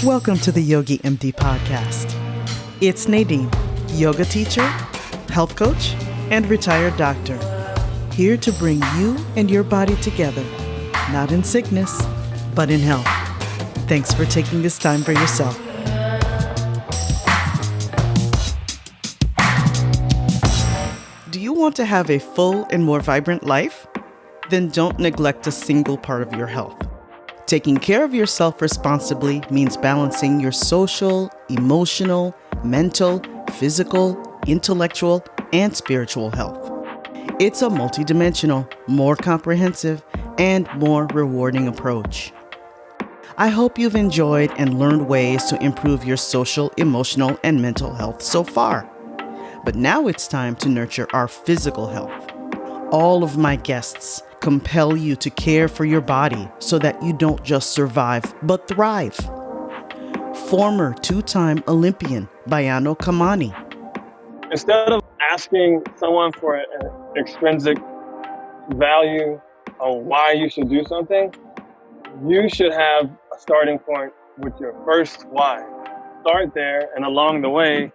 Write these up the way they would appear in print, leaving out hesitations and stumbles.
Welcome to the YOGI MD Podcast. It's Nadine, yoga teacher, health coach, and retired doctor, here to bring you and your body together, not in sickness, but in health. Thanks for taking this time for yourself. Do you want to have a full and more vibrant life? Then don't neglect a single part of your health. Taking care of yourself responsibly means balancing your social, emotional, mental, physical, intellectual, and spiritual health. It's a multidimensional, more comprehensive, and more rewarding approach. I hope you've enjoyed and learned ways to improve your social, emotional, and mental health so far. But now it's time to nurture our physical health. All of my guests compel you to care for your body so that you don't just survive, but thrive. Former two-time Olympian Bayano Kamani. Instead of asking someone for an extrinsic value on why you should do something, you should have a starting point with your first why. Start there, and along the way,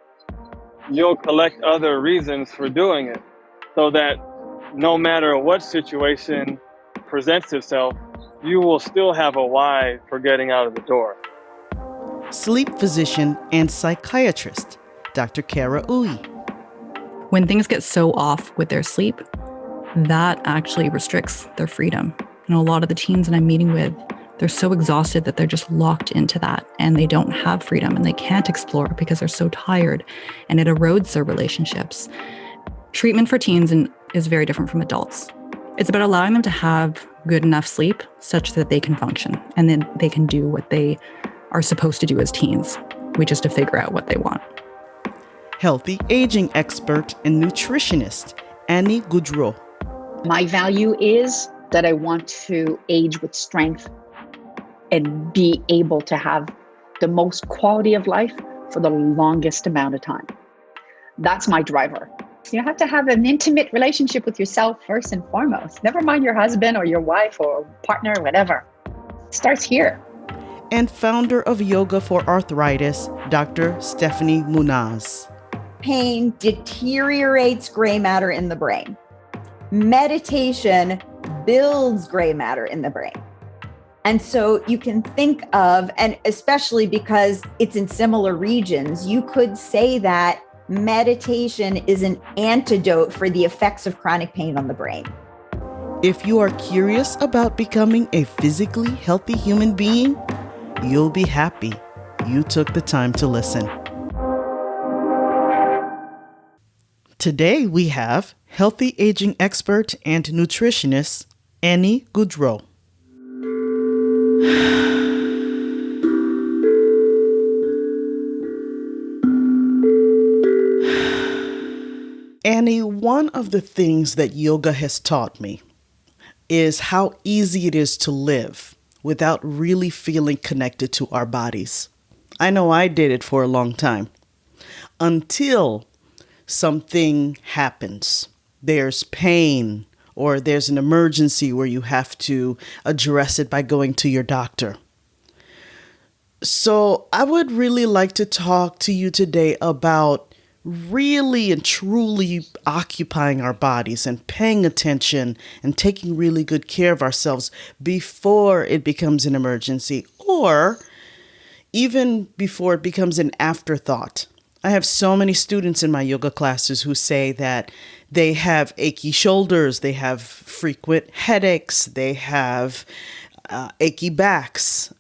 you'll collect other reasons for doing it so that no matter what situation presents itself, you will still have a why for getting out of the door. Sleep physician and psychiatrist, Dr. Kara Uy. When things get so off with their sleep, that actually restricts their freedom. And a lot of the teens that I'm meeting with, they're so exhausted that they're just locked into that and they don't have freedom and they can't explore because they're so tired, and it erodes their relationships. Treatment for teens is very different from adults. It's about allowing them to have good enough sleep such that they can function and then they can do what they are supposed to do as teens. We just have to figure out what they want. Healthy aging expert and nutritionist, Annie Gaudreault. My value is that I want to age with strength and be able to have the most quality of life for the longest amount of time. That's my driver. You have to have an intimate relationship with yourself first and foremost. Never mind your husband or your wife or partner or whatever. It starts here. And founder of Yoga for Arthritis, Dr. Stephanie Munaz. Pain deteriorates gray matter in the brain. Meditation builds gray matter in the brain. And so you can think of, and especially because it's in similar regions, you could say that meditation is an antidote for the effects of chronic pain on the brain. If you are curious about becoming a physically healthy human being, you'll be happy you took the time to listen. Today we have healthy aging expert and nutritionist Annie Gaudreault. Annie, one of the things that yoga has taught me is how easy it is to live without really feeling connected to our bodies. I know I did it for a long time until something happens. There's pain or there's an emergency where you have to address it by going to your doctor. So I would really like to talk to you today about really and truly occupying our bodies and paying attention and taking really good care of ourselves before it becomes an emergency or even before it becomes an afterthought. I have so many students in my yoga classes who say that they have achy shoulders, they have frequent headaches, they have achy backs.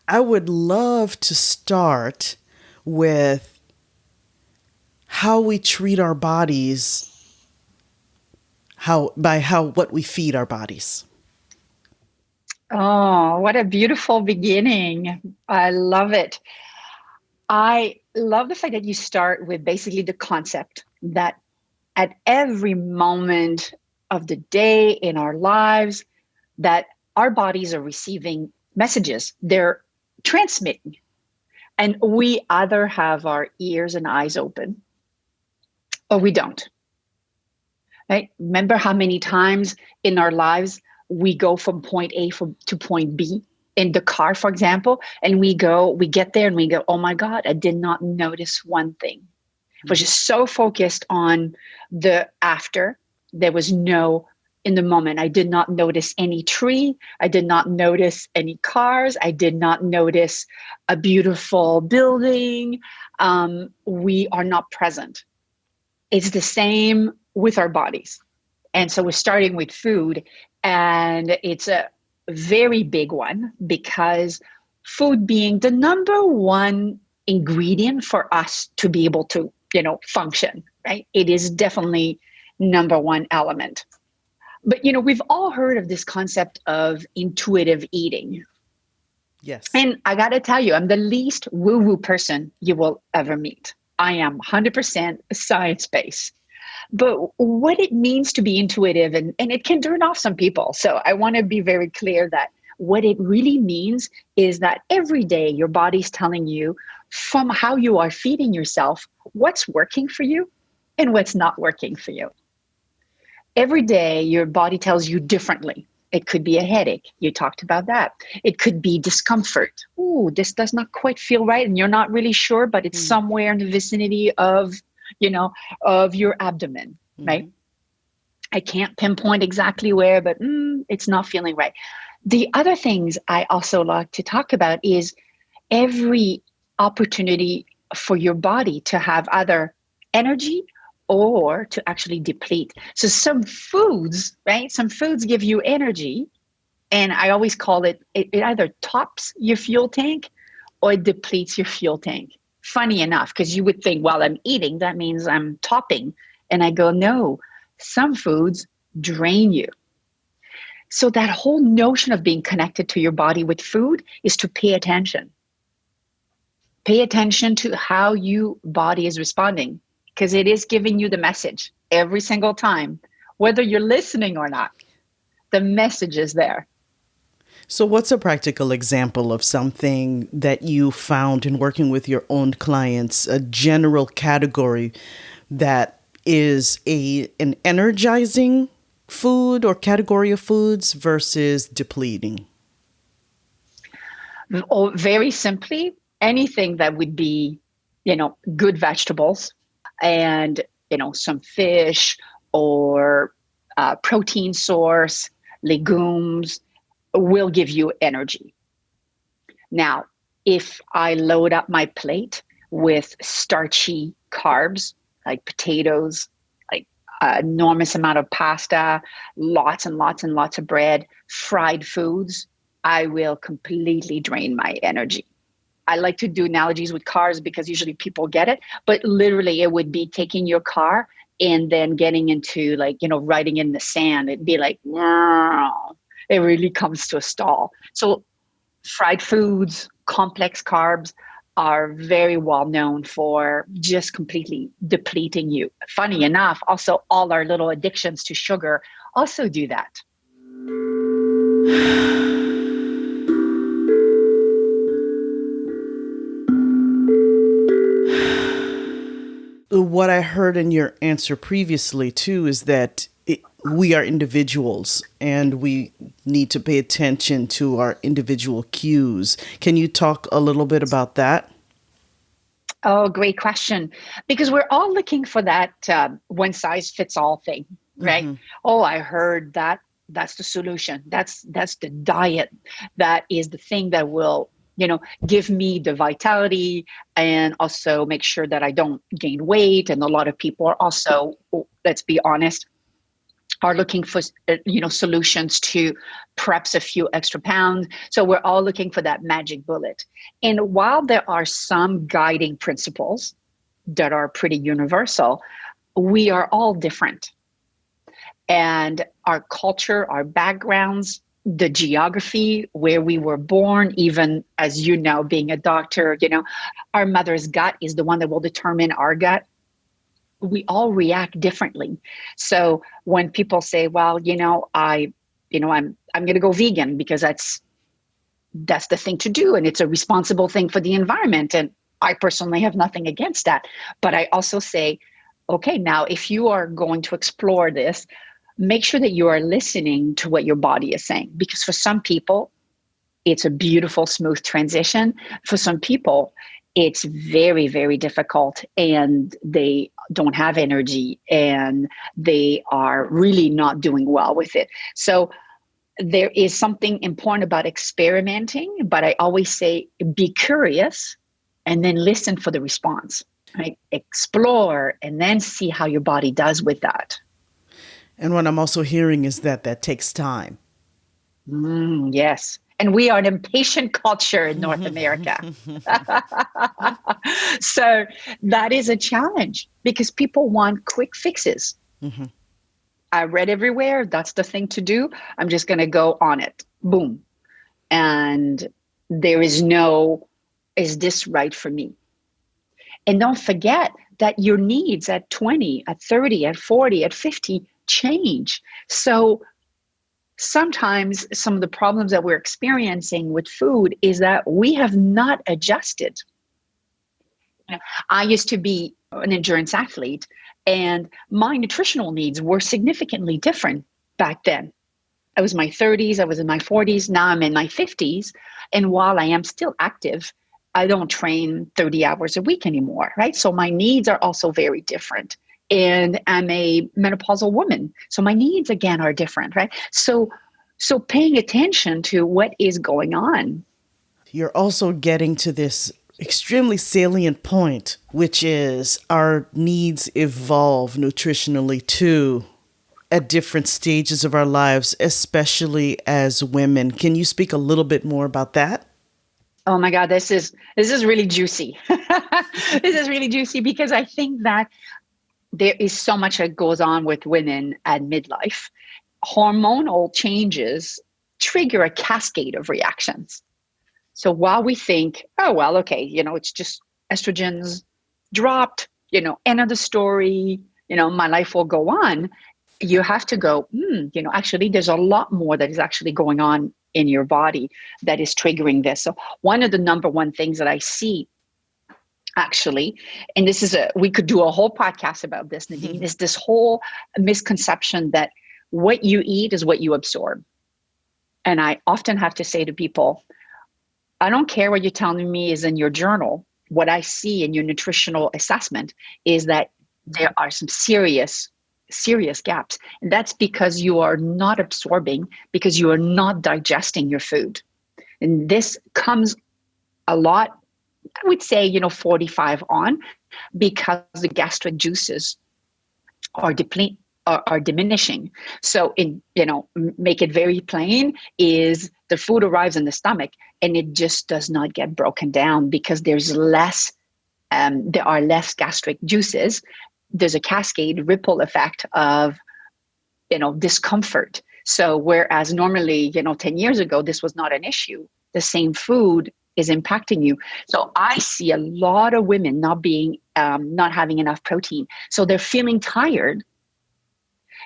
I would love to start with how we treat our bodies, what we feed our bodies. Oh, what a beautiful beginning. I love it. I love the fact that you start with basically the concept that at every moment of the day in our lives, that our bodies are receiving messages. They're transmitting. And we either have our ears and eyes open or we don't. Right? Remember how many times in our lives we go from point A to point B in the car, for example, and we get there and we go, oh my God, I did not notice one thing. I was just so focused on the after. There was no, in the moment, I did not notice any tree. I did not notice any cars. I did not notice a beautiful building. We are not present. It's the same with our bodies. And so we're starting with food, and it's a very big one because food being the number one ingredient for us to be able to, function, right? It is definitely number one element. But, we've all heard of this concept of intuitive eating. Yes. And I got to tell you, I'm the least woo-woo person you will ever meet. I am 100% science-based. But what it means to be intuitive, and it can turn off some people. So I want to be very clear that what it really means is that every day your body's telling you from how you are feeding yourself, what's working for you and what's not working for you. Every day your body tells you differently. It could be a headache. You talked about that. It could be discomfort. Ooh, this does not quite feel right. And you're not really sure, but it's somewhere in the vicinity of your abdomen, right? I can't pinpoint exactly where, but it's not feeling right. The other things I also like to talk about is every opportunity for your body to have either energy or to actually deplete. So some foods, right? Some foods give you energy, and I always call it either tops your fuel tank or it depletes your fuel tank. Funny enough, because you would think, well, I'm eating, that means I'm topping. And I go, no, some foods drain you. So that whole notion of being connected to your body with food is to pay attention. Pay attention to how your body is responding, because it is giving you the message every single time, whether you're listening or not. The message is there. So what's a practical example of something that you found in working with your own clients, a general category that is an energizing food or category of foods versus depleting? Oh, very simply, anything that would be, good vegetables and, some fish or protein source, legumes, will give you energy. Now, if I load up my plate with starchy carbs, like potatoes, like an enormous amount of pasta, lots and lots and lots of bread, fried foods, I will completely drain my energy. I like to do analogies with cars because usually people get it, but literally it would be taking your car and then getting into riding in the sand. It'd be like, it really comes to a stall. So fried foods, complex carbs are very well known for just completely depleting you. Funny enough, also all our little addictions to sugar also do that. What I heard in your answer previously too is that we are individuals and we need to pay attention to our individual cues. Can you talk a little bit about that? Oh, great question. Because we're all looking for that one size fits all thing, right? Mm-hmm. Oh, I heard that. That's the solution. That's the diet. That is the thing that will, give me the vitality and also make sure that I don't gain weight. And a lot of people are also, let's be honest, are looking for, solutions to perhaps a few extra pounds. So we're all looking for that magic bullet. And while there are some guiding principles that are pretty universal, we are all different. And our culture, our backgrounds, the geography, where we were born, even as you know, being a doctor, our mother's gut is the one that will determine our gut. We all react differently. So when people say, well, I'm going to go vegan because that's the thing to do. And it's a responsible thing for the environment. And I personally have nothing against that. But I also say, okay, now if you are going to explore this, make sure that you are listening to what your body is saying. Because for some people, it's a beautiful, smooth transition. For some people, it's very, very difficult and they don't have energy and they are really not doing well with it. So there is something important about experimenting, but I always say be curious and then listen for the response, right? Explore and then see how your body does with that. And what I'm also hearing is that takes time. Yes. And we are an impatient culture in North America. So that is a challenge because people want quick fixes. Mm-hmm. I read everywhere, that's the thing to do. I'm just going to go on it. Boom. And there is no, is this right for me? And don't forget that your needs at 20, at 30, at 40, at 50 change. So sometimes some of the problems that we're experiencing with food is that we have not adjusted. I used to be an endurance athlete, and my nutritional needs were significantly different back then. I was in my 30s, I was in my 40s, now I'm in my 50s. And while I am still active, I don't train 30 hours a week anymore, right? So my needs are also very different. And I'm a menopausal woman. So my needs, again, are different, right? So paying attention to what is going on. You're also getting to this extremely salient point, which is our needs evolve nutritionally too at different stages of our lives, especially as women. Can you speak a little bit more about that? Oh my God, this is really juicy. This is really juicy because I think that there is so much that goes on with women at midlife. Hormonal changes trigger a cascade of reactions. So while we think, oh, well, okay, it's just estrogens dropped, end of the story, my life will go on. You have to go, actually, there's a lot more that is actually going on in your body that is triggering this. So one of the number one things that I see actually, and this is we could do a whole podcast about this, Nadine, is this whole misconception that what you eat is what you absorb. And I often have to say to people, I don't care what you're telling me is in your journal. What I see in your nutritional assessment is that there are some serious gaps. And that's because you are not absorbing, because you are not digesting your food. And this comes a lot, I would say, 45 on, because the gastric juices are diminishing. So make it very plain is the food arrives in the stomach and it just does not get broken down because there's less, there are less gastric juices. There's a cascade ripple effect of, discomfort. So whereas normally, 10 years ago, this was not an issue, the same food is impacting you. So I see a lot of women not having enough protein. So they're feeling tired.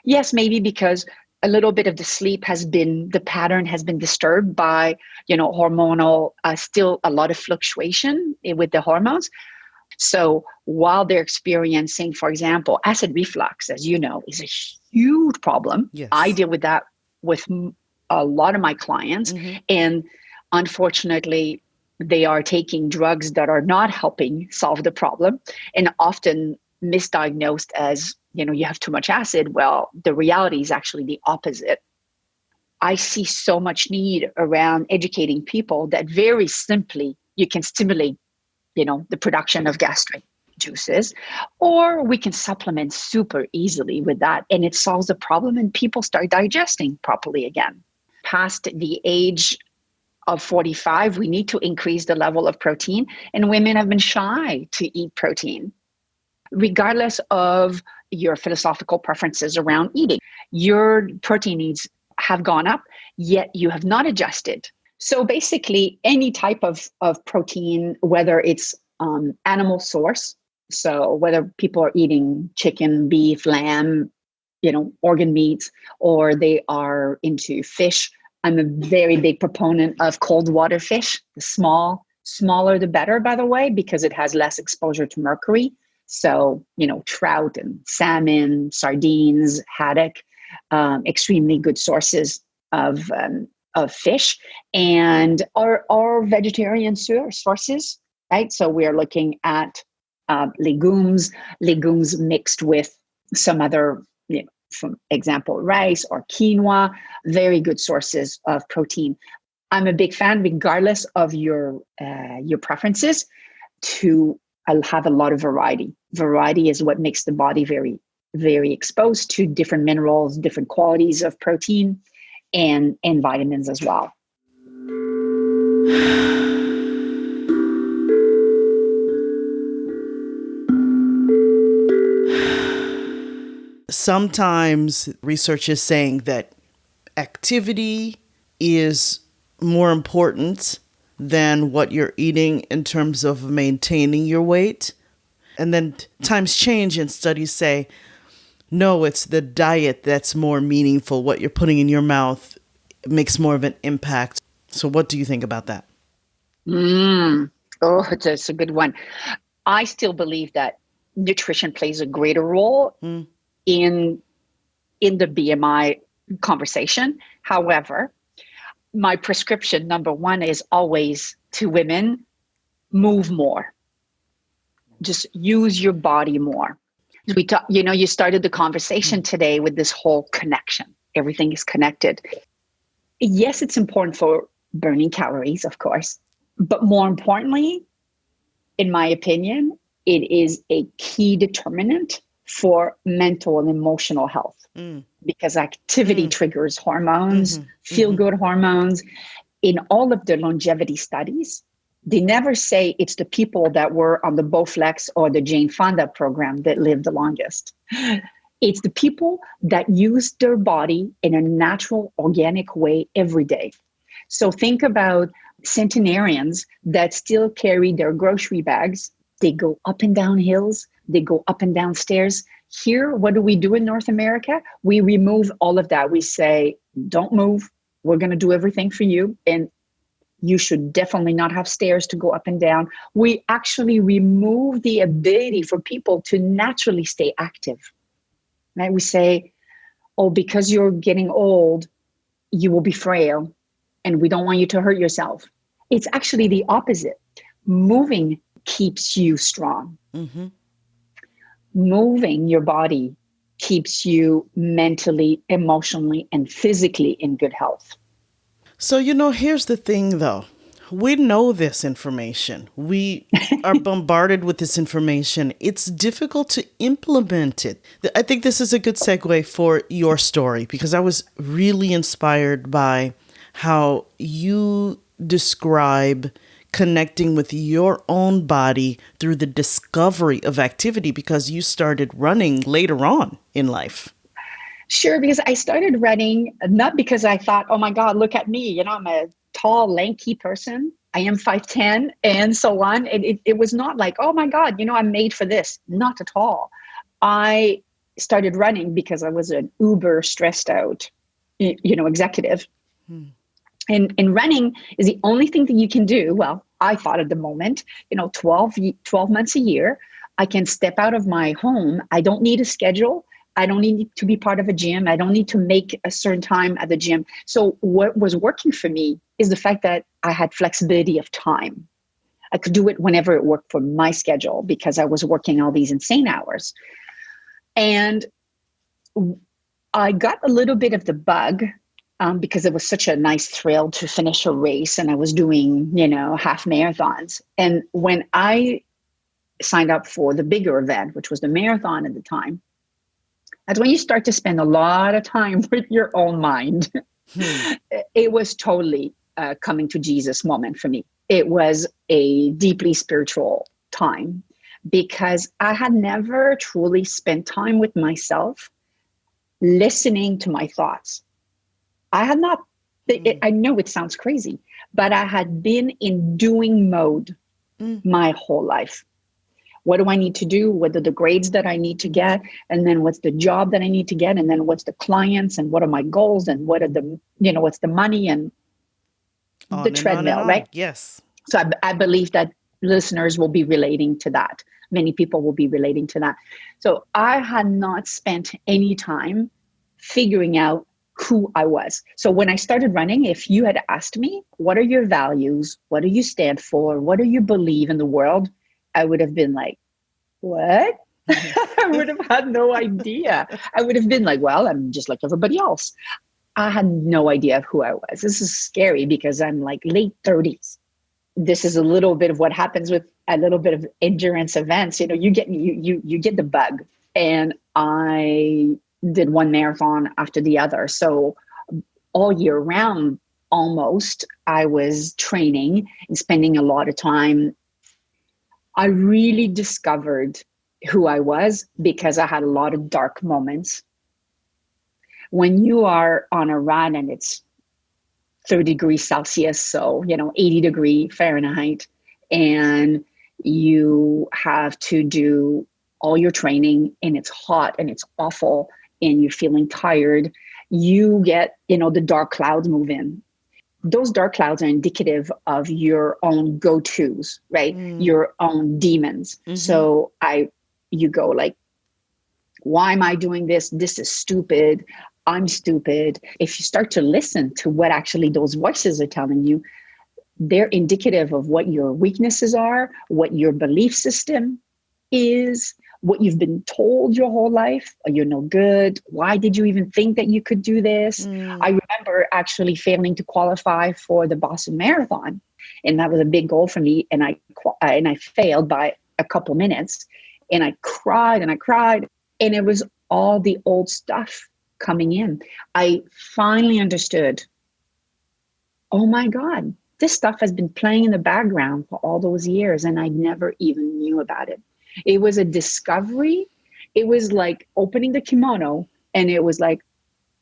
Yes, maybe because a little bit of the pattern has been disturbed by, hormonal, still a lot of fluctuation with the hormones. So while they're experiencing, for example, acid reflux, as you know, is a huge problem. Yes. I deal with that with a lot of my clients. Mm-hmm. And unfortunately, they are taking drugs that are not helping solve the problem and often misdiagnosed as, you have too much acid. Well, the reality is actually the opposite. I see so much need around educating people that very simply you can stimulate, the production of gastric juices, or we can supplement super easily with that. And it solves the problem and people start digesting properly again. Past the age of 45, we need to increase the level of protein, and women have been shy to eat protein. Regardless of your philosophical preferences around eating, your protein needs have gone up, yet you have not adjusted. So basically, any type of protein, whether it's animal source, so whether people are eating chicken, beef, lamb, organ meats, or they are into fish. I'm a very big proponent of cold water fish, the smaller the better, by the way, because it has less exposure to mercury. So, trout and salmon, sardines, haddock, extremely good sources of of fish and our vegetarian sources, right? So we are looking at legumes mixed with some other, for example, rice or quinoa, very good sources of protein. I'm a big fan, regardless of your preferences, to have a lot of variety. Variety is what makes the body very, very exposed to different minerals, different qualities of protein, and vitamins as well. Sometimes research is saying that activity is more important than what you're eating in terms of maintaining your weight. And then times change and studies say, no, it's the diet that's more meaningful. What you're putting in your mouth makes more of an impact. So what do you think about that? Oh, it's a good one. I still believe that nutrition plays a greater role in the BMI conversation. However, my prescription number one is always to women: move more. Just use your body more. We talk, you started the conversation today with this whole connection. Everything is connected. Yes, it's important for burning calories, of course, but more importantly, in my opinion, it is a key determinant for mental and emotional health, because activity triggers hormones, feel-good hormones. In all of the longevity studies, they never say it's the people that were on the Bowflex or the Jane Fonda program that lived the longest. It's the people that use their body in a natural, organic way every day. So think about centenarians that still carry their grocery bags. They go up and down hills. They go up and down stairs. Here, what do we do in North America? We remove all of that. We say, don't move. We're going to do everything for you. And you should definitely not have stairs to go up and down. We actually remove the ability for people to naturally stay active. Right? We say, oh, because you're getting old, you will be frail, and we don't want you to hurt yourself. It's actually the opposite. Moving keeps you strong. Moving your body keeps you mentally, emotionally, and physically in good health. So, here's the thing, though. We know this information. We are bombarded with this information. It's difficult to implement it. I think this is a good segue for your story, because I was really inspired by how you describe connecting with your own body through the discovery of activity, because you started running later on in life. Sure, because I started running, not because I thought, oh my God, look at me. I'm a tall, lanky person. I am 5'10" and so on. And it was not like, oh my God, I'm made for this. Not at all. I started running because I was an uber stressed out, executive. And running is the only thing that you can do. Well, I thought at the moment, 12 months a year, I can step out of my home. I don't need a schedule. I don't need to be part of a gym. I don't need to make a certain time at the gym. So what was working for me is the fact that I had flexibility of time. I could do it whenever it worked for my schedule, because I was working all these insane hours. And I got a little bit of the bug because it was such a nice thrill to finish a race, and I was doing, half marathons. And when I signed up for the bigger event, which was the marathon at the time, that's when you start to spend a lot of time with your own mind. It was totally a coming to Jesus moment for me. It was a deeply spiritual time, because I had never truly spent time with myself, listening to my thoughts. I had not, I know it sounds crazy, but I had been in doing mode my whole life. What do I need to do? What are the grades that I need to get? And then what's the job that I need to get? And then what's the clients? And what are my goals? And what are the, what's the money? And the treadmill, right? Yes. So I believe that listeners will be relating to that. Many people will be relating to that. So I had not spent any time figuring out who I was. So when I started running, if you had asked me, what are your values? What do you stand for? What do you believe in the world? I would have been like, what? I would have had no idea. I would have been like, well, I'm just like everybody else. I had no idea of who I was. This is scary because I'm like late 30s. This is a little bit of what happens with a little bit of endurance events. You know, you get the bug. And I did one marathon after the other. So all year round, almost, I was training and spending a lot of time. I really discovered who I was because I had a lot of dark moments. When you are on a run and it's 30 degrees Celsius, so, 80 degree Fahrenheit, and you have to do all your training and it's hot and it's awful and you're feeling tired, you get, the dark clouds move in. Those dark clouds are indicative of your own go-tos, right? Your own demons. Mm-hmm. So you go like, why am I doing this? This is stupid. I'm stupid. If you start to listen to what actually those voices are telling you, they're indicative of what your weaknesses are, what your belief system is, what you've been told your whole life. You're no good. Why did you even think that you could do this? I remember actually failing to qualify for the Boston Marathon. And that was a big goal for me. And I failed by a couple minutes. And I cried and I cried. And it was all the old stuff coming in. I finally understood, oh my God, this stuff has been playing in the background for all those years. And I never even knew about it. It was a discovery. It was like opening the kimono and it was like,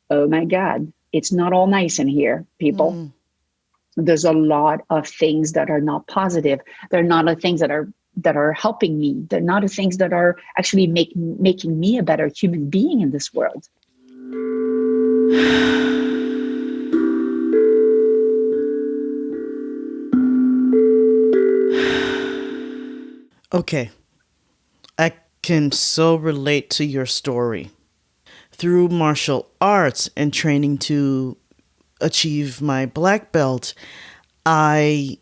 oh my God, it's not all nice in here, people. There's a lot of things that are not positive. There are not a things that are helping me. They're not the things that are actually making me a better human being in this world. Okay. I can so relate to your story. Through martial arts and training to achieve my black belt, I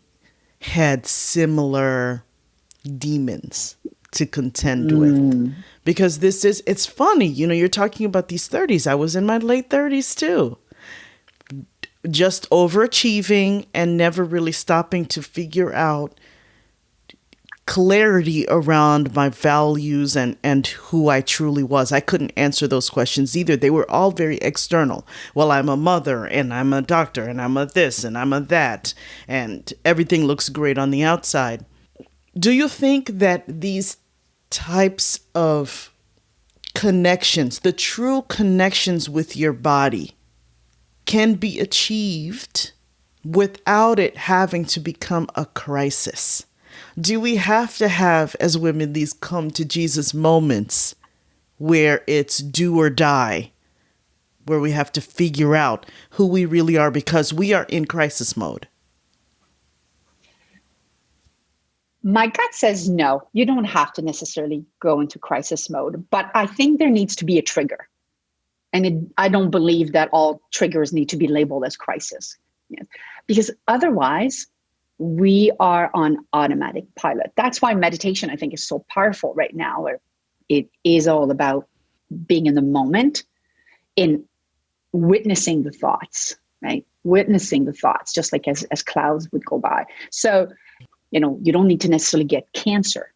had similar demons to contend with. Because it's funny, you're talking about these 30s. I was in my late 30s too. Just overachieving and never really stopping to figure out clarity around my values and who I truly was. I couldn't answer those questions either. They were all very external. Well, I'm a mother and I'm a doctor and I'm a this and I'm a that, and everything looks great on the outside. Do you think that these types of connections, the true connections with your body, can be achieved without it having to become a crisis? Do we have to have, as women, these come to Jesus moments where it's do or die, where we have to figure out who we really are because we are in crisis mode? My gut says no, you don't have to necessarily go into crisis mode, but I think there needs to be a trigger. And I don't believe that all triggers need to be labeled as crisis. Yes. Because otherwise, we are on automatic pilot. That's why meditation, I think, is so powerful right now, where it is all about being in the moment, in witnessing the thoughts, right? Witnessing the thoughts, just like as clouds would go by. So, you don't need to necessarily get cancer,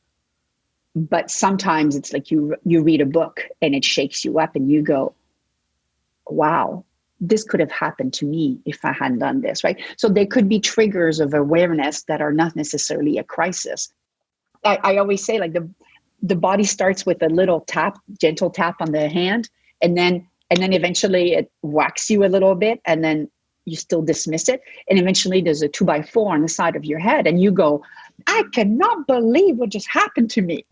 but sometimes it's like you read a book and it shakes you up and you go, wow, this could have happened to me if I hadn't done this, right? So there could be triggers of awareness that are not necessarily a crisis. I always say, like, the body starts with a little tap, gentle tap on the hand, and then eventually it whacks you a little bit, and then you still dismiss it. And eventually there's a 2x4 on the side of your head and you go, I cannot believe what just happened to me.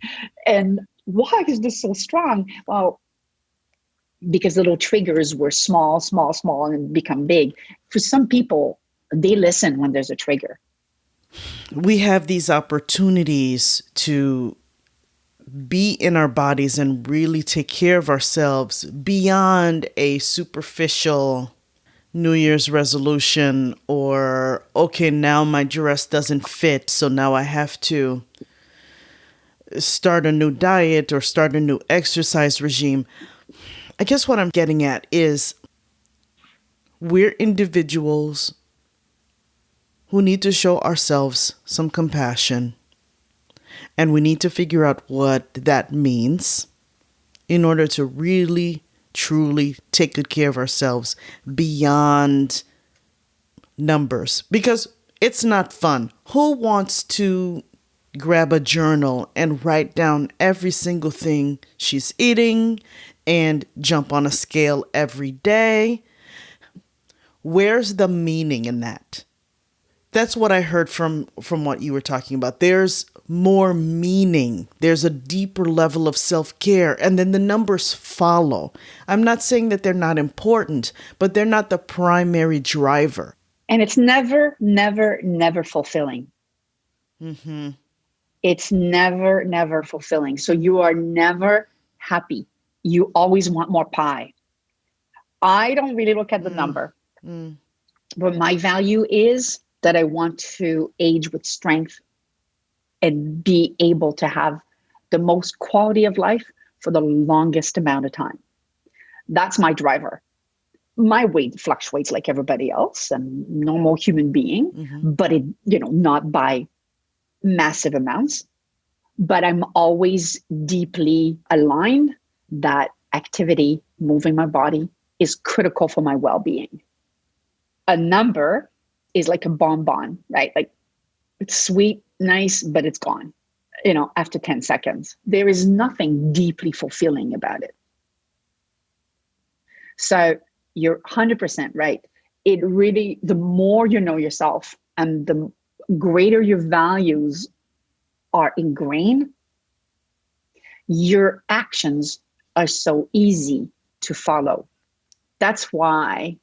And why is this so strong? Well, because little triggers were small, and become big. For some people, they listen when there's a trigger. We have these opportunities to be in our bodies and really take care of ourselves beyond a superficial New Year's resolution, or, okay, now my dress doesn't fit, so now I have to start a new diet or start a new exercise regime. I guess what I'm getting at is we're individuals who need to show ourselves some compassion, and we need to figure out what that means in order to really, truly take good care of ourselves beyond numbers, because it's not fun. Who wants to grab a journal and write down every single thing she's eating and jump on a scale every day? Where's the meaning in that? That's what I heard from what you were talking about. There's more meaning. There's a deeper level of self-care, and then the numbers follow. I'm not saying that they're not important, but they're not the primary driver. And it's never, never, never fulfilling. Mm-hmm. It's never, never fulfilling. So you are never happy. You always want more pie. I don't really look at the number, but my value is that I want to age with strength and be able to have the most quality of life for the longest amount of time. That's my driver. My weight fluctuates like everybody else, I'm a normal human being, but it, not by massive amounts. But I'm always deeply aligned that activity, moving my body, is critical for my well-being. A number is like a bonbon, right? Like, it's sweet, nice, but it's gone, after 10 seconds. There is nothing deeply fulfilling about it. So you're 100% right. It really, the more you know yourself and the greater your values are ingrained, your actions are so easy to follow. That's why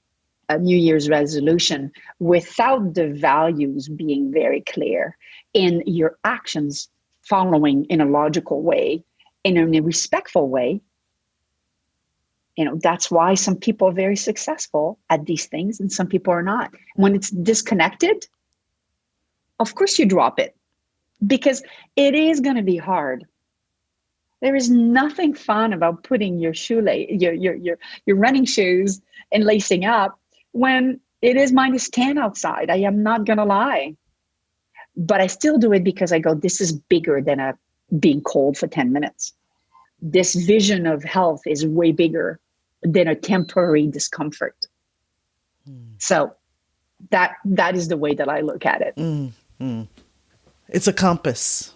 a New Year's resolution, without the values being very clear and your actions following in a logical way, in a respectful way, that's why some people are very successful at these things and some people are not. When it's disconnected, of course you drop it, because it is going to be hard. There is nothing fun about putting your your running shoes and lacing up when it is -10 outside. I am not going to lie. But I still do it because I go, this is bigger than being cold for 10 minutes. This vision of health is way bigger than a temporary discomfort. So that is the way that I look at it. It's a compass.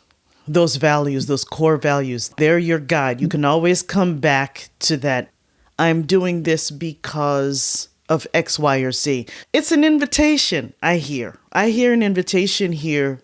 Those values, those core values, they're your guide. You can always come back to that. I'm doing this because of X, Y, or Z. It's an invitation, I hear. I hear an invitation here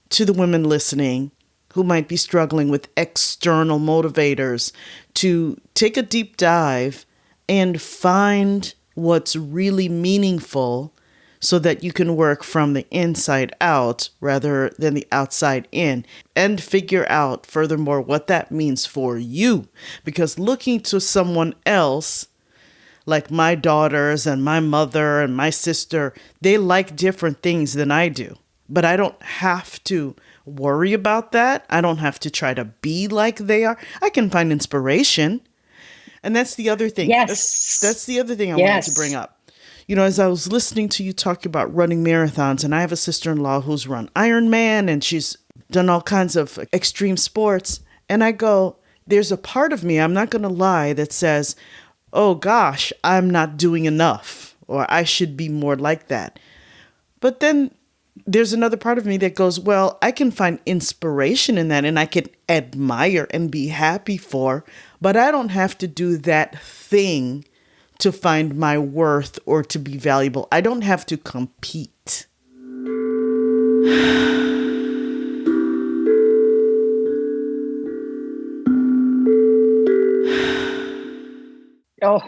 to the women listening who might be struggling with external motivators to take a deep dive and find what's really meaningful so that you can work from the inside out rather than the outside in, and figure out furthermore what that means for you. Because looking to someone else, like my daughters and my mother and my sister, they like different things than I do. But I don't have to worry about that. I don't have to try to be like they are. I can find inspiration. And that's the other thing. Yes. That's the other thing I wanted to bring up. As I was listening to you talk about running marathons, and I have a sister-in-law who's run Ironman, and she's done all kinds of extreme sports. And I go, there's a part of me, I'm not going to lie, that says, oh gosh, I'm not doing enough, or I should be more like that. But then there's another part of me that goes, well, I can find inspiration in that and I can admire and be happy for, but I don't have to do that thing to find my worth or to be valuable. I don't have to compete. Oh,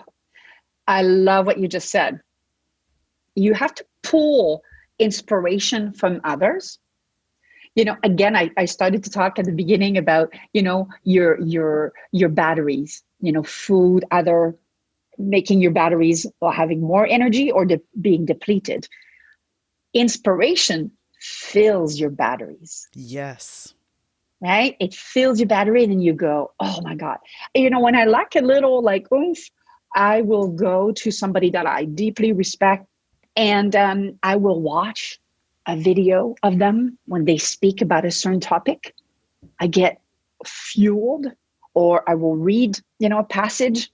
I love what you just said. You have to pull inspiration from others. Again, I started to talk at the beginning about, your batteries, food, other making your batteries or having more energy or being depleted. Inspiration fills your batteries. Yes. Right? It fills your battery and then you go, oh my God. You know, when I lack a little like oomph, I will go to somebody that I deeply respect and I will watch a video of them when they speak about a certain topic. I get fueled, or I will read, a passage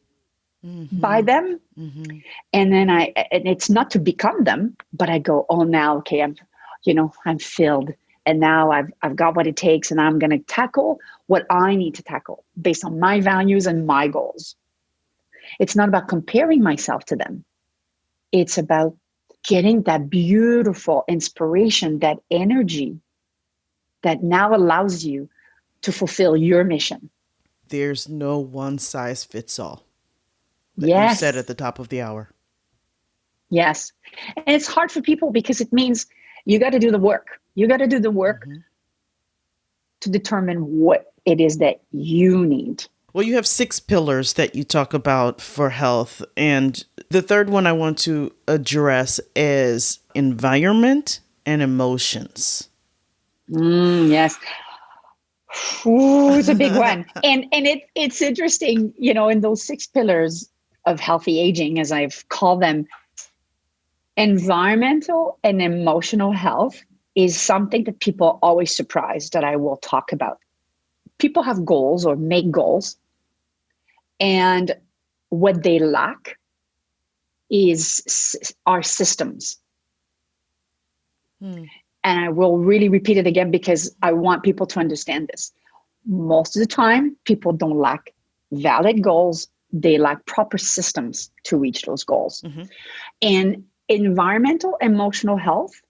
by them. Mm-hmm. And then and it's not to become them, but I go, oh, now, okay, I'm filled. And now I've got what it takes, and I'm going to tackle what I need to tackle based on my values and my goals. It's not about comparing myself to them. It's about getting that beautiful inspiration, that energy that now allows you to fulfill your mission. There's no one size fits all. That Yes. You said at the top of the hour. Yes. And it's hard for people because it means you got to do the work. You got to do the work to determine what it is that you need. Well, you have 6 pillars that you talk about for health. And the third one I want to address is environment and emotions. Yes. Ooh, it's a big one. And it's interesting, in those 6 pillars of healthy aging, as I've called them, environmental and emotional health is something that people are always surprised that I will talk about. People have goals or make goals, and what they lack is our systems. And I will really repeat it again because I want people to understand this. Most of the time, people don't lack valid goals. They lack proper systems to reach those goals. And environmental, emotional health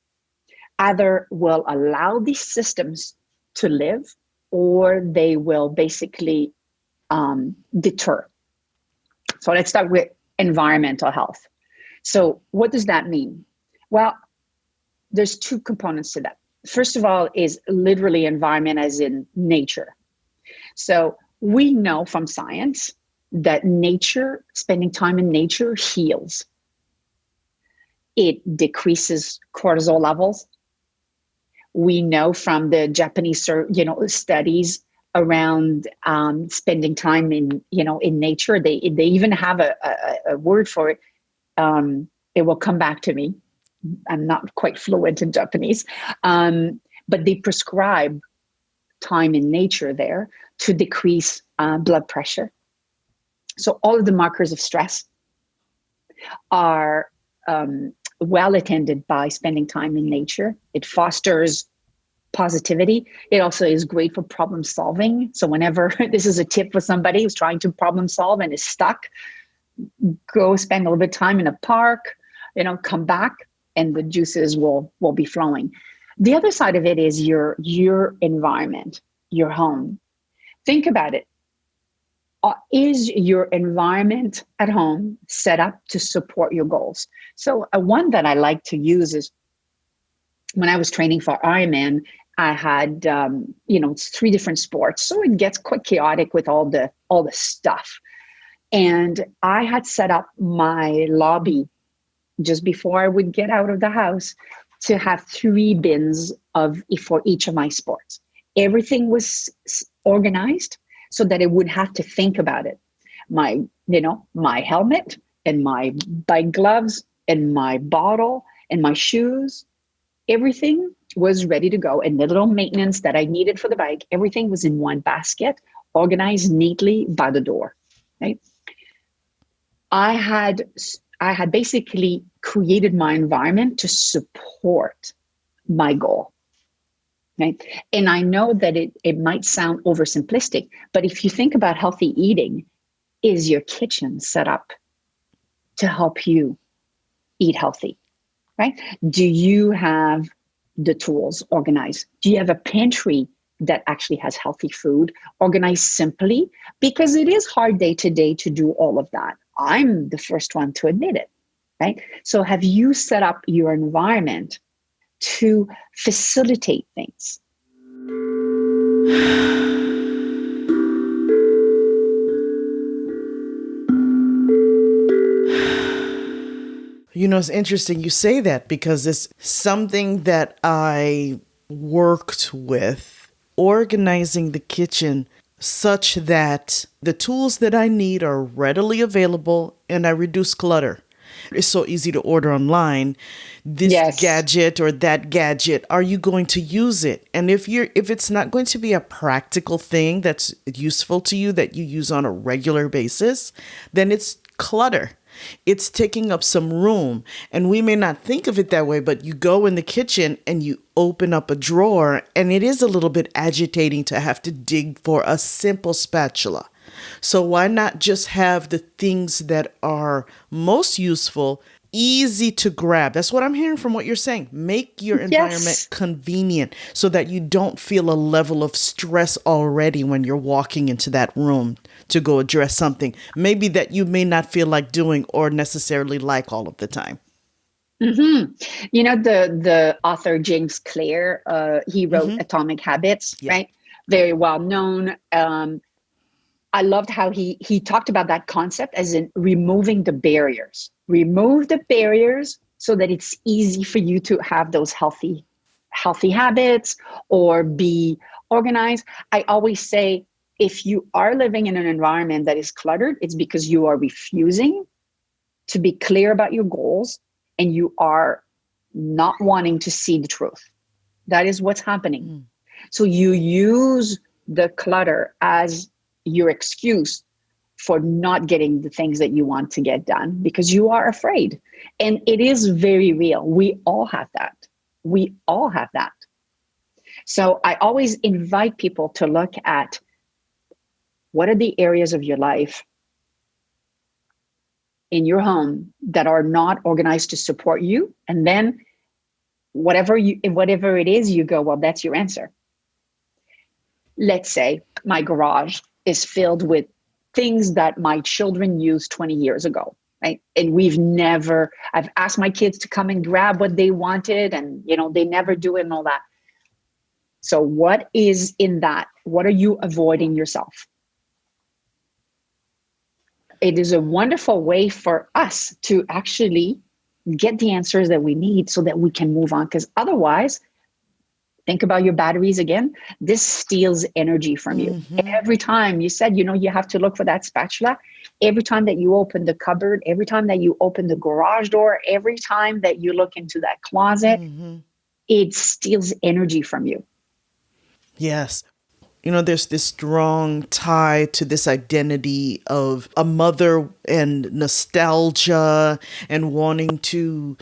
either will allow these systems to live, or they will basically deter. So let's start with environmental health. So what does that mean? Well, there's 2 components to that. First of all is literally environment as in nature. So we know from science that nature, spending time in nature heals. It decreases cortisol levels. We know from the Japanese, studies around spending time in nature. They even have a word for it. It will come back to me. I'm not quite fluent in Japanese, but they prescribe time in nature there to decrease blood pressure. So all of the markers of stress are well attended by spending time in nature. It fosters positivity. It also is great for problem solving. So whenever, this is a tip for somebody who's trying to problem solve and is stuck, go spend a little bit of time in a park, come back, and the juices will be flowing. The other side of it is your environment, your home. Think about it. Is your environment at home set up to support your goals? So one that I like to use is when I was training for Ironman, I had, 3 different sports. So it gets quite chaotic with all the stuff. And I had set up my lobby just before I would get out of the house to have 3 bins for each of my sports. Everything was organized so that I would have to think about it. My helmet and my bike gloves and my bottle and my shoes, everything was ready to go. And the little maintenance that I needed for the bike, everything was in one basket, organized neatly by the door, right? I had basically created my environment to support my goal. Right? And I know that it might sound oversimplistic, but if you think about healthy eating, is your kitchen set up to help you eat healthy, right? Do you have the tools organized? Do you have a pantry that actually has healthy food organized simply? Because it is hard day to day to do all of that. I'm the first one to admit it, right? So have you set up your environment to facilitate things? It's interesting you say that because it's something that I worked with, organizing the kitchen such that the tools that I need are readily available and I reduce clutter. It's so easy to order online. This Yes. gadget or that gadget, are you going to use it? And if it's not going to be a practical thing that's useful to you that you use on a regular basis, then it's clutter. It's taking up some room. And we may not think of it that way, but you go in the kitchen and you open up a drawer and it is a little bit agitating to have to dig for a simple spatula. So why not just have the things that are most useful, easy to grab? That's what I'm hearing from what you're saying. Make your environment Yes. convenient so that you don't feel a level of stress already when you're walking into that room to go address something maybe that you may not feel like doing or necessarily like all of the time. Mm-hmm. The author James Clear, he wrote Mhm. Atomic Habits, Yeah. right? Very well known. I loved how he talked about that concept as in removing the barriers. Remove the barriers so that it's easy for you to have those healthy habits or be organized. I always say, if you are living in an environment that is cluttered, it's because you are refusing to be clear about your goals and you are not wanting to see the truth. That is what's happening. Mm. So you use the clutter as your excuse for not getting the things that you want to get done because you are afraid. And it is very real. We all have that. We all have that. So I always invite people to look at what are the areas of your life in your home that are not organized to support you. And then whatever it is, you go, well, that's your answer. Let's say my garage is filled with things that my children used 20 years ago, right? And I've asked my kids to come and grab what they wanted and, they never do it and all that. So what is in that? What are you avoiding yourself? It is a wonderful way for us to actually get the answers that we need so that we can move on. Because otherwise, think about your batteries again. This steals energy from you. Mhm. Every time you said, you have to look for that spatula. Every time that you open the cupboard, every time that you open the garage door, every time that you look into that closet, it steals energy from you. Yes. There's this strong tie to this identity of a mother and nostalgia and wanting to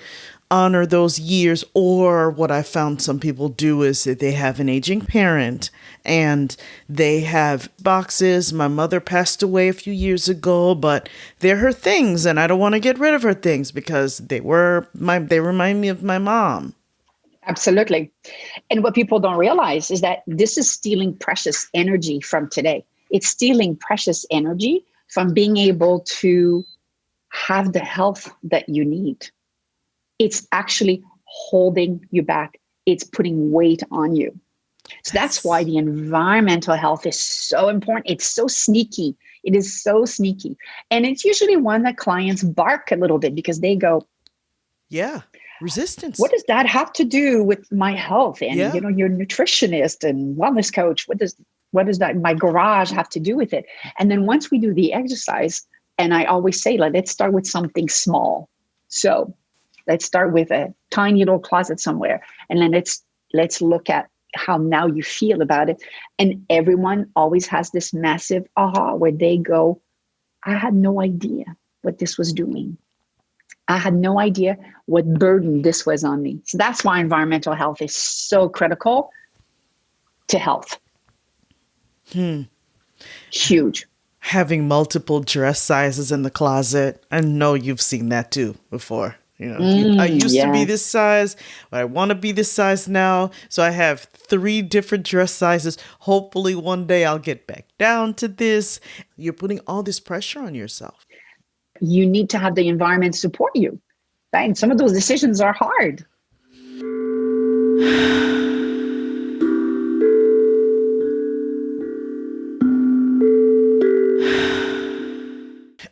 honor those years. Or what I found some people do is that they have an aging parent and they have boxes. My mother passed away a few years ago, but they're her things and I don't want to get rid of her things because they remind me of my mom. Absolutely. And what people don't realize is that this is stealing precious energy from today. It's stealing precious energy from being able to have the health that you need. It's actually holding you back. It's putting weight on you. So that's why the environmental health is so important. It's so sneaky. It is so sneaky. And it's usually one that clients bark a little bit because they go, yeah, resistance. What does that have to do with my health? And, Yeah. you're a nutritionist and wellness coach. What does that, my garage have to do with it? And then once we do the exercise, and I always say, let's start with something small. So let's start with a tiny little closet somewhere. And then let's look at how now you feel about it. And everyone always has this massive aha where they go, I had no idea what this was doing. I had no idea what burden this was on me. So that's why environmental health is so critical to health. Huge. Having multiple dress sizes in the closet. I know you've seen that too before. I used to be this size, but I want to be this size now. So I have 3 different dress sizes. Hopefully one day I'll get back down to this. You're putting all this pressure on yourself. You need to have the environment support you, right? And some of those decisions are hard.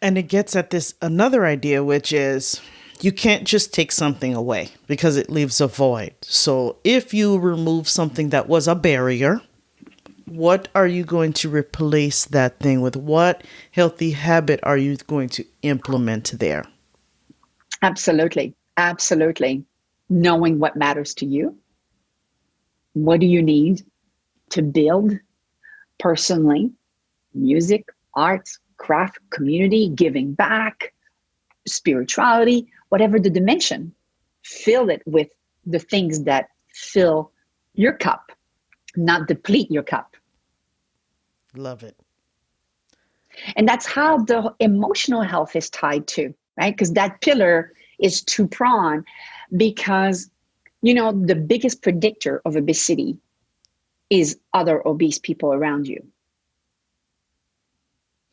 And it gets at this another idea, which is, You can't just take something away because it leaves a void. So if you remove something that was a barrier, what are you going to replace that thing with? What healthy habit are you going to implement there? Absolutely. Absolutely. Knowing what matters to you. What do you need to build personally? Music, arts, craft, community, giving back, spirituality, whatever the dimension. Fill it with the things that fill your cup, not deplete your cup. Love it. And that's how the emotional health is tied to, right? Because that pillar is two-pronged, because, you know, the biggest predictor of obesity is other obese people around you.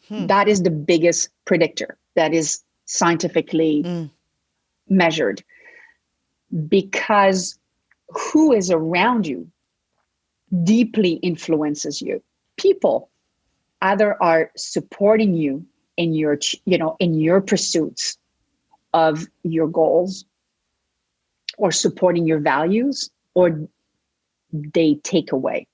That is the biggest predictor that is scientifically measured, because who is around you deeply influences you. People either are supporting you in your, in your pursuits of your goals, or supporting your values, or they take away.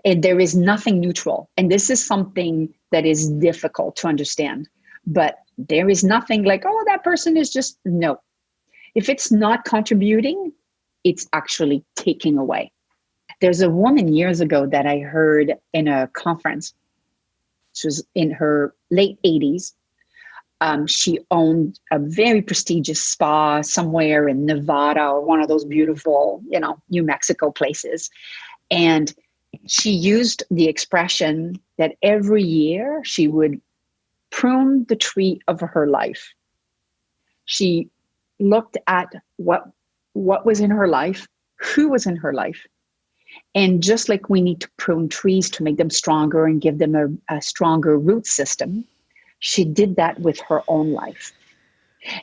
And there is nothing neutral. And this is something that is difficult to understand. But there is nothing like, oh, that person is just, no. If it's not contributing, it's actually taking away. There's a woman years ago that I heard in a conference. She was in her late 80s. She owned a very prestigious spa somewhere in Nevada, or one of those beautiful, New Mexico places. And she used the expression that every year she would prune the tree of her life. She looked at what was in her life, who was in her life. And just like we need to prune trees to make them stronger and give them a stronger root system, she did that with her own life.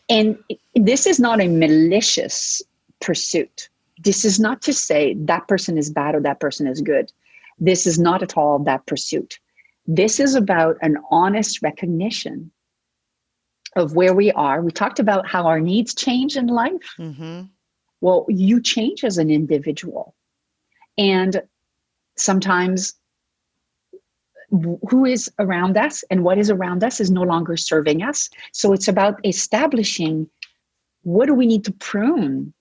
And this is not a malicious pursuit. This is not to say that person is bad or that person is good. This is not at all that pursuit. This is about an honest recognition of where we are. We talked about how our needs change in life. Mm-hmm. Well, you change as an individual. And sometimes who is around us and what is around us is no longer serving us. So it's about establishing, what do we need to prune?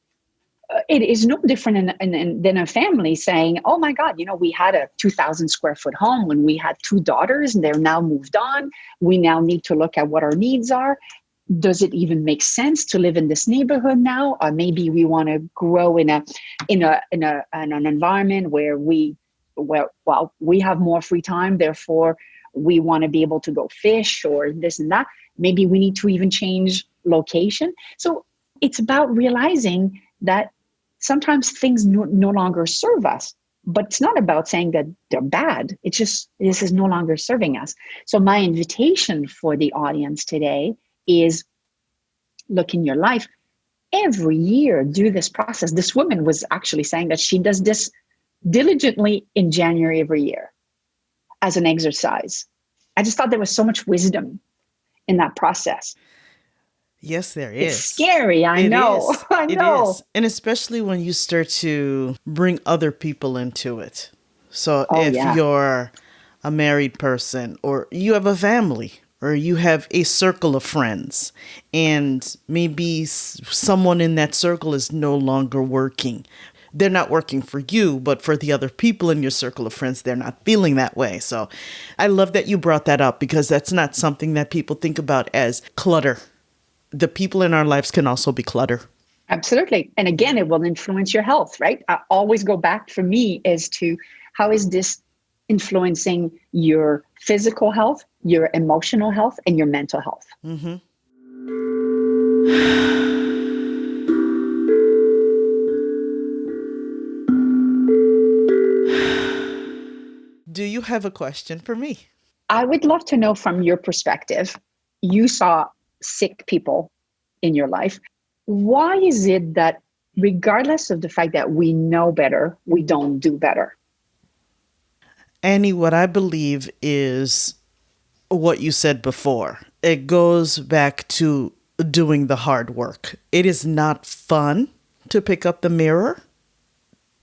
It is no different than a family saying, oh my God, we had a 2,000 square foot home when we had 2 daughters and they're now moved on. We now need to look at what our needs are. Does it even make sense to live in this neighborhood now? Or maybe we want to grow in an environment where we have more free time. Therefore, we want to be able to go fish or this and that. Maybe we need to even change location. So it's about realizing that sometimes things no longer serve us, but it's not about saying that they're bad. It's just, this is no longer serving us. So my invitation for the audience today is, look in your life. Every year, do this process. This woman was actually saying that she does this diligently in January every year as an exercise. I just thought there was so much wisdom in that process. Yes, there is. It's scary. I know. It is. And especially when you start to bring other people into it. So if you're a married person, or you have a family, or you have a circle of friends, and maybe someone in that circle is no longer working. They're not working for you, but for the other people in your circle of friends, they're not feeling that way. So I love that you brought that up, because that's not something that people think about as clutter. The people in our lives can also be clutter. Absolutely. And again, it will influence your health, right? I always go back for me as to how is this influencing your physical health, your emotional health, and your mental health. Mm-hmm. Do you have a question for me? I would love to know, from your perspective, you saw sick people in your life. Why is it that regardless of the fact that we know better, we don't do better? Annie, what I believe is what you said before. It goes back to doing the hard work. It is not fun to pick up the mirror.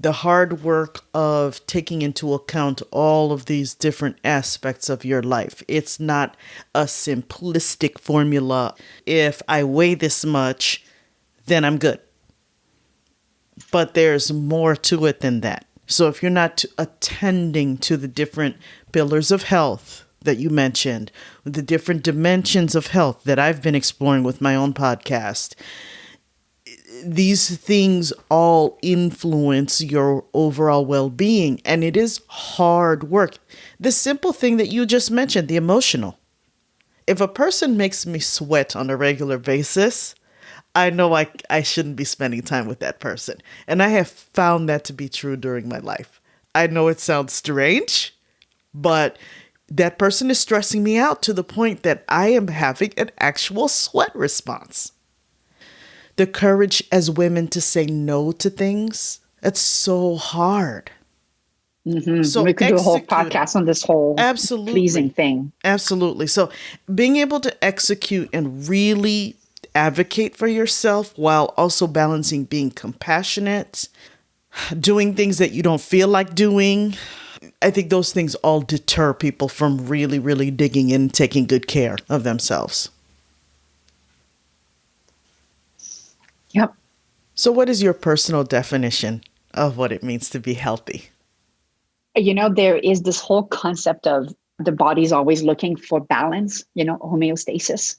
The hard work of taking into account all of these different aspects of your life. It's not a simplistic formula. If I weigh this much, then I'm good. But there's more to it than that. So if you're not attending to the different pillars of health that you mentioned, the different dimensions of health that I've been exploring with my own podcast, these things all influence your overall well-being, and it is hard work. The simple thing that you just mentioned, the emotional. If a person makes me sweat on a regular basis, I know I shouldn't be spending time with that person. And I have found that to be true during my life. I know it sounds strange, but that person is stressing me out to the point that I am having an actual sweat response. The courage as women to say no to things, it's so hard. Mm-hmm. So we could do a whole podcast on this whole pleasing thing. Absolutely. So being able to execute and really advocate for yourself while also balancing being compassionate, doing things that you don't feel like doing, I think those things all deter people from really, really digging in and taking good care of themselves. Yep. So what is your personal definition of what it means to be healthy? There is this whole concept of the body's always looking for balance, homeostasis.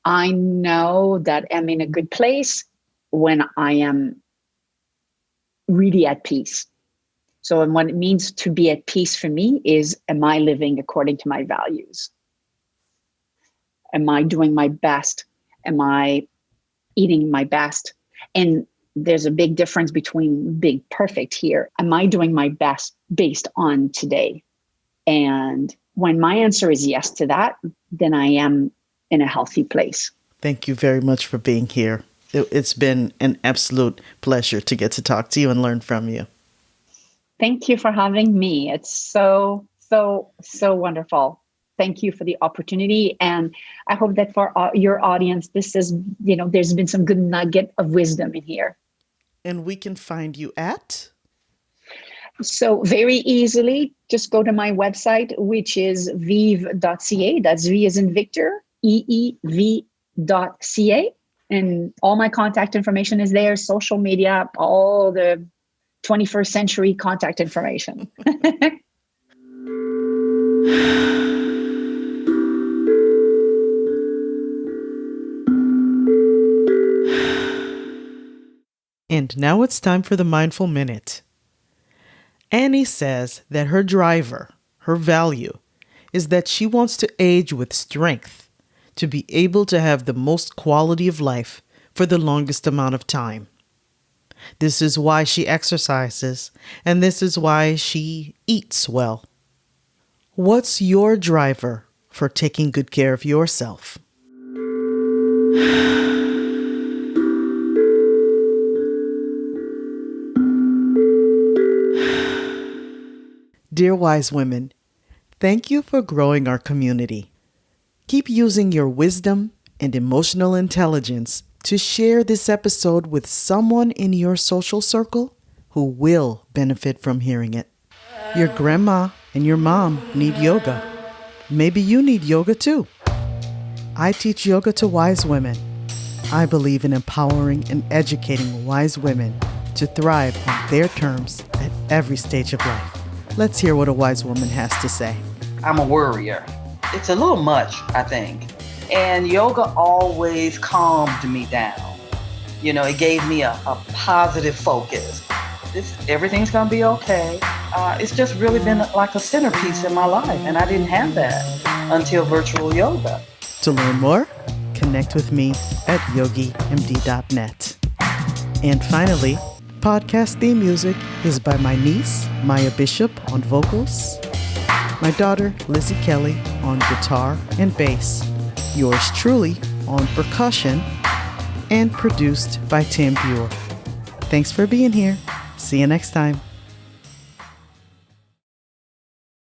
I know that I'm in a good place when I am really at peace. So and what it means to be at peace for me is, am I living according to my values? Am I doing my best? Am I eating my best? And there's a big difference between being perfect here. Am I doing my best based on today? And when my answer is yes to that, then I am in a healthy place. Thank you very much for being here. It's been an absolute pleasure to get to talk to you and learn from you. Thank you for having me. It's so wonderful. Thank you for the opportunity. And I hope that for your audience, this is, there's been some good nugget of wisdom in here. And we can find you at? So very easily, just go to my website, which is VEEV.ca. That's V as in Victor, EEV.ca. And all my contact information is there, social media, all the 21st century contact information. And now it's time for the Mindful Minute. Annie says that her driver, her value, is that she wants to age with strength, to be able to have the most quality of life for the longest amount of time. This is why she exercises, and this is why she eats well. What's your driver for taking good care of yourself? Dear wise women, thank you for growing our community. Keep using your wisdom and emotional intelligence to share this episode with someone in your social circle who will benefit from hearing it. Your grandma and your mom need yoga. Maybe you need yoga too. I teach yoga to wise women. I believe in empowering and educating wise women to thrive on their terms at every stage of life. Let's hear what a wise woman has to say. I'm a worrier. It's a little much, I think. And yoga always calmed me down. It gave me a positive focus. Everything's going to be okay. It's just really been like a centerpiece in my life. And I didn't have that until virtual yoga. To learn more, connect with me at yogimd.net. And finally, podcast theme music is by my niece, Maya Bishop, on vocals, my daughter, Lizzie Kelly, on guitar and bass, yours truly on percussion, and produced by Tim Buell. Thanks for being here. See you next time.